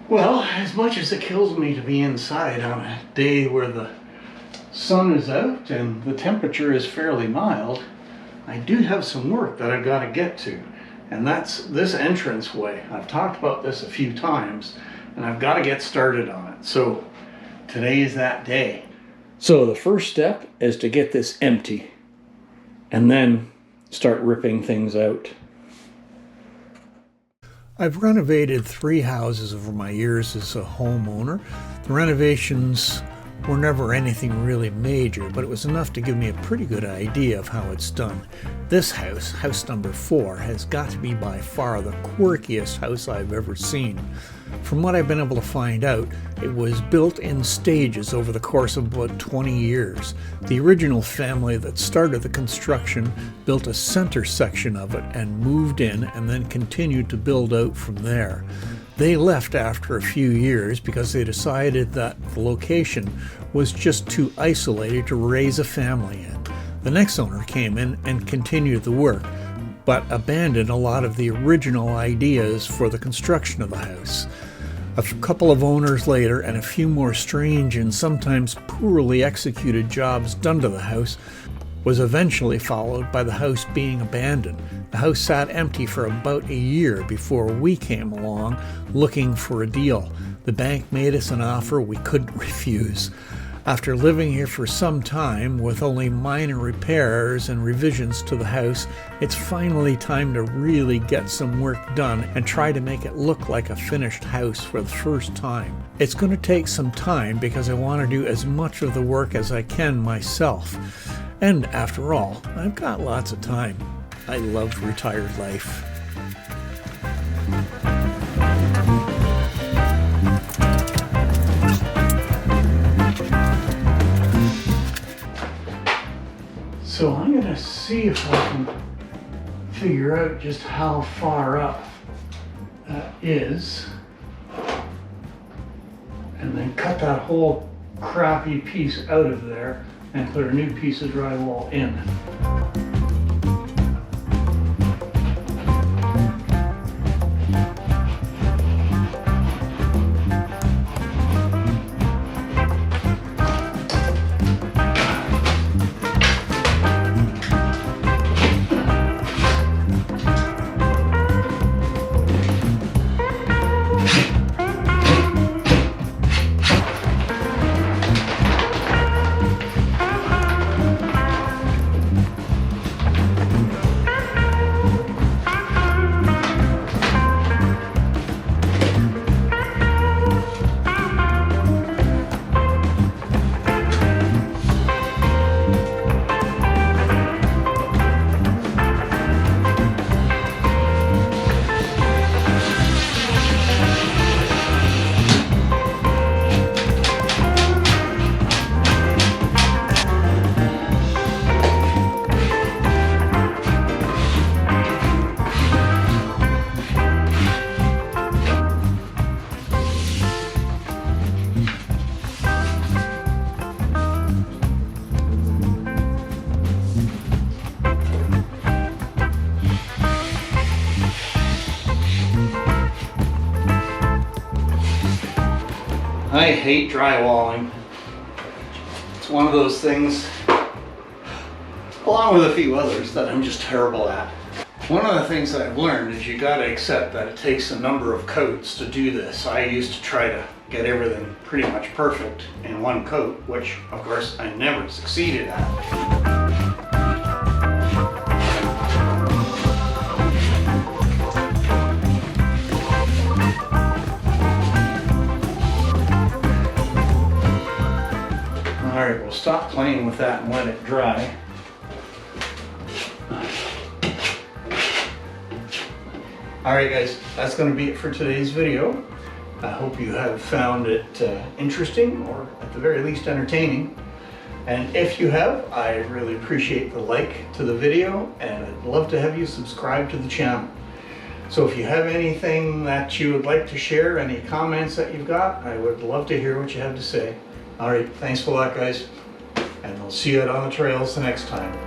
Well, as much as it kills me to be inside on a day where the sun is out and the temperature is fairly mild, I do have some work that I've got to get to. And that's this entranceway. I've talked about this a few times and I've got to get started on it. So today is that day. So the first step is to get this empty and then start ripping things out. I've renovated 3 houses over my years as a homeowner. The renovations were never anything really major, but it was enough to give me a pretty good idea of how it's done. This house, house number 4, has got to be by far the quirkiest house I've ever seen. From what I've been able to find out, it was built in stages over the course of about 20 years. The original family that started the construction built a center section of it and moved in and then continued to build out from there. They left after a few years because they decided that the location was just too isolated to raise a family in. The next owner came in and continued the work, but abandoned a lot of the original ideas for the construction of the house. A couple of owners later, and a few more strange and sometimes poorly executed jobs done to the house, was eventually followed by the house being abandoned. The house sat empty for about a year before we came along looking for a deal. The bank made us an offer we couldn't refuse. After living here for some time with only minor repairs and revisions to the house, it's finally time to really get some work done and try to make it look like a finished house for the first time. It's going to take some time because I want to do as much of the work as I can myself. And after all, I've got lots of time. I love retired life. So I'm going to see if I can figure out just how far up that is, and then cut that whole crappy piece out of there and put a new piece of drywall in. I hate drywalling. It's one of those things, along with a few others, that I'm just terrible at. One of the things that I've learned is you gotta accept that it takes a number of coats to do this. I used to try to get everything pretty much perfect in one coat, which of course I never succeeded at. Alright, we'll stop playing with that and let it dry. Alright guys, that's going to be it for today's video. I hope you have found it interesting, or at the very least entertaining. And if you have, I really appreciate the like to the video, and I'd love to have you subscribe to the channel. So if you have anything that you would like to share, any comments that you've got, I would love to hear what you have to say. Alright, thanks a lot guys, and I'll see you out on the trails the next time.